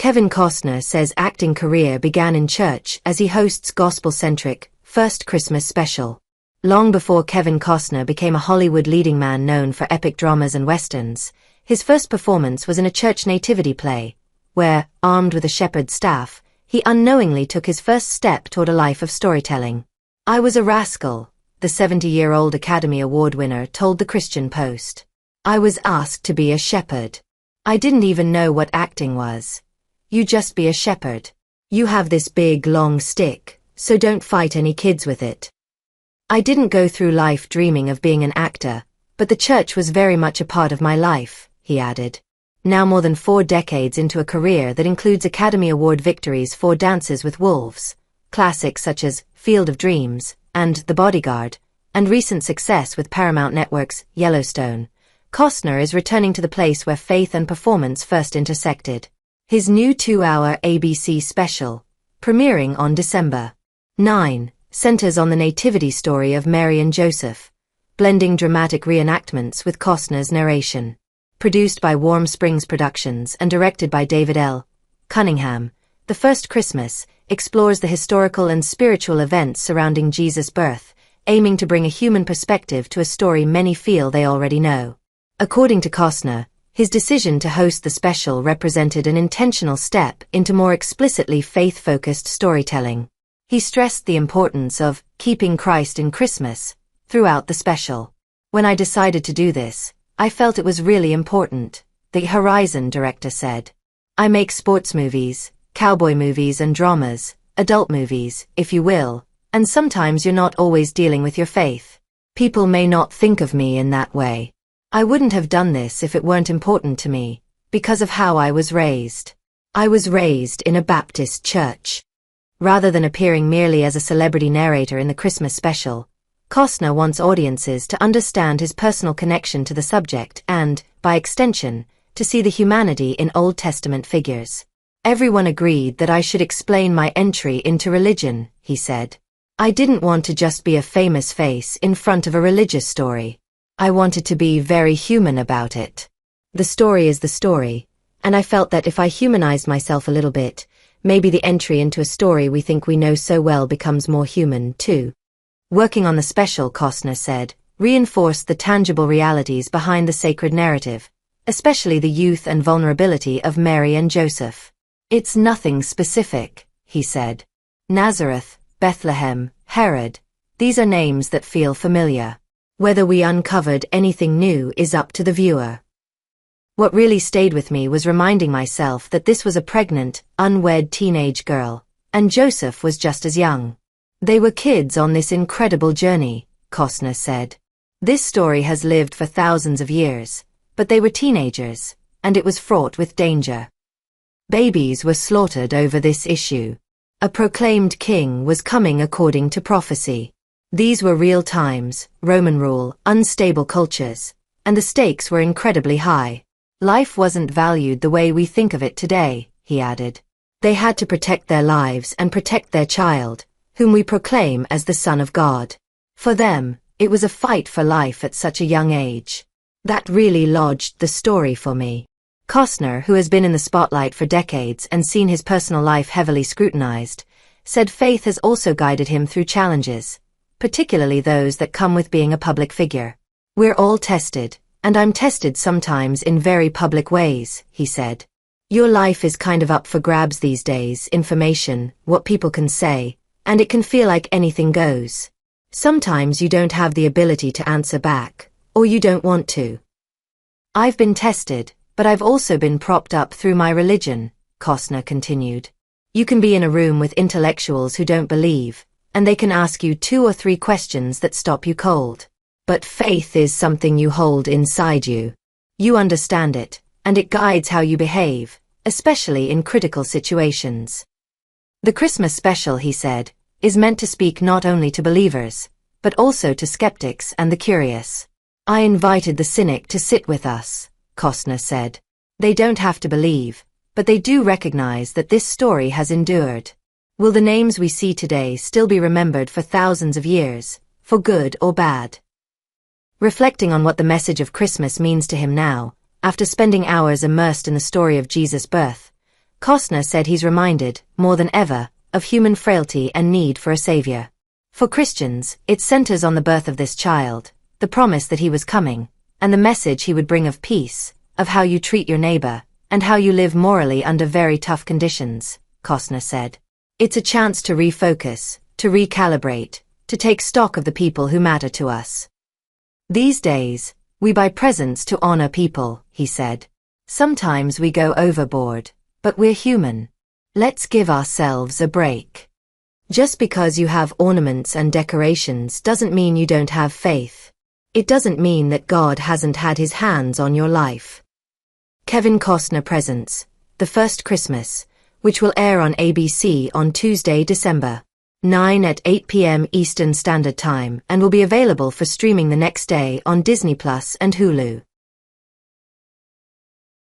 Kevin Costner says acting career began in church as he hosts Gospel-centric First Christmas special. Long before Kevin Costner became a Hollywood leading man known for epic dramas and westerns, his first performance was in a church nativity play, where, armed with a shepherd's staff, he unknowingly took his first step toward a life of storytelling. "I was a rascal," the 70-year-old Academy Award winner told the Christian Post. "I was asked to be a shepherd. I didn't even know what acting was. You just be a shepherd. You have this big, long stick, so don't fight any kids with it. I didn't go through life dreaming of being an actor, but the church was very much a part of my life," he added. Now more than 4 decades into a career that includes Academy Award victories for Dances with Wolves, classics such as Field of Dreams and The Bodyguard, and recent success with Paramount Network's Yellowstone, Costner is returning to the place where faith and performance first intersected. His new 2-hour ABC special, premiering on December 9, centers on the nativity story of Mary and Joseph, blending dramatic reenactments with Costner's narration. Produced by Warm Springs Productions and directed by David L. Cunningham, The First Christmas explores the historical and spiritual events surrounding Jesus' birth, aiming to bring a human perspective to a story many feel they already know. According to Costner, his decision to host the special represented an intentional step into more explicitly faith-focused storytelling. He stressed the importance of keeping Christ in Christmas throughout the special. "When I decided to do this, I felt it was really important," the Horizon director said. "I make sports movies, cowboy movies and dramas, adult movies, if you will, and sometimes you're not always dealing with your faith. People may not think of me in that way. I wouldn't have done this if it weren't important to me, because of how I was raised. I was raised in a Baptist church." Rather than appearing merely as a celebrity narrator in the Christmas special, Costner wants audiences to understand his personal connection to the subject and, by extension, to see the humanity in Old Testament figures. "Everyone agreed that I should explain my entry into religion," he said. "I didn't want to just be a famous face in front of a religious story. I wanted to be very human about it. The story is the story, and I felt that if I humanized myself a little bit, maybe the entry into a story we think we know so well becomes more human, too." Working on the special, Costner said, reinforced the tangible realities behind the sacred narrative, especially the youth and vulnerability of Mary and Joseph. "It's nothing specific," he said. "Nazareth, Bethlehem, Herod, these are names that feel familiar. Whether we uncovered anything new is up to the viewer." What really stayed with me was reminding myself that this was a pregnant, unwed teenage girl, and Joseph was just as young. "They were kids on this incredible journey," Costner said. "This story has lived for thousands of years, but they were teenagers, and it was fraught with danger. Babies were slaughtered over this issue. A proclaimed king was coming according to prophecy. These were real times, Roman rule, unstable cultures, and the stakes were incredibly high. Life wasn't valued the way we think of it today," he added. "They had to protect their lives and protect their child, whom we proclaim as the Son of God. For them, it was a fight for life at such a young age. That really lodged the story for me." Costner, who has been in the spotlight for decades and seen his personal life heavily scrutinized, said faith has also guided him through challenges, particularly those that come with being a public figure. "We're all tested, and I'm tested sometimes in very public ways," he said. "Your life is kind of up for grabs these days, information, what people can say, and it can feel like anything goes. Sometimes you don't have the ability to answer back, or you don't want to. I've been tested, but I've also been propped up through my religion," Costner continued. "You can be in a room with intellectuals who don't believe, and they can ask you 2 or 3 questions that stop you cold. But faith is something you hold inside you. You understand it, and it guides how you behave, especially in critical situations." The Christmas special, he said, is meant to speak not only to believers, but also to skeptics and the curious. "I invited the cynic to sit with us," Costner said. "They don't have to believe, but they do recognize that this story has endured. Will the names we see today still be remembered for thousands of years, for good or bad?" Reflecting on what the message of Christmas means to him now, after spending hours immersed in the story of Jesus' birth, Costner said he's reminded, more than ever, of human frailty and need for a savior. For Christians, it centers on the birth of this child, the promise that he was coming, and the message he would bring of peace, of how you treat your neighbor, and how you live morally under very tough conditions, Costner said. It's a chance to refocus, to recalibrate, to take stock of the people who matter to us. These days, we buy presents to honor people, he said. Sometimes we go overboard, but we're human. Let's give ourselves a break. Just because you have ornaments and decorations doesn't mean you don't have faith. It doesn't mean that God hasn't had his hands on your life. Kevin Costner presents The First Christmas, which will air on ABC on Tuesday, December 9 at 8 p.m. Eastern Standard Time and will be available for streaming the next day on Disney Plus and Hulu.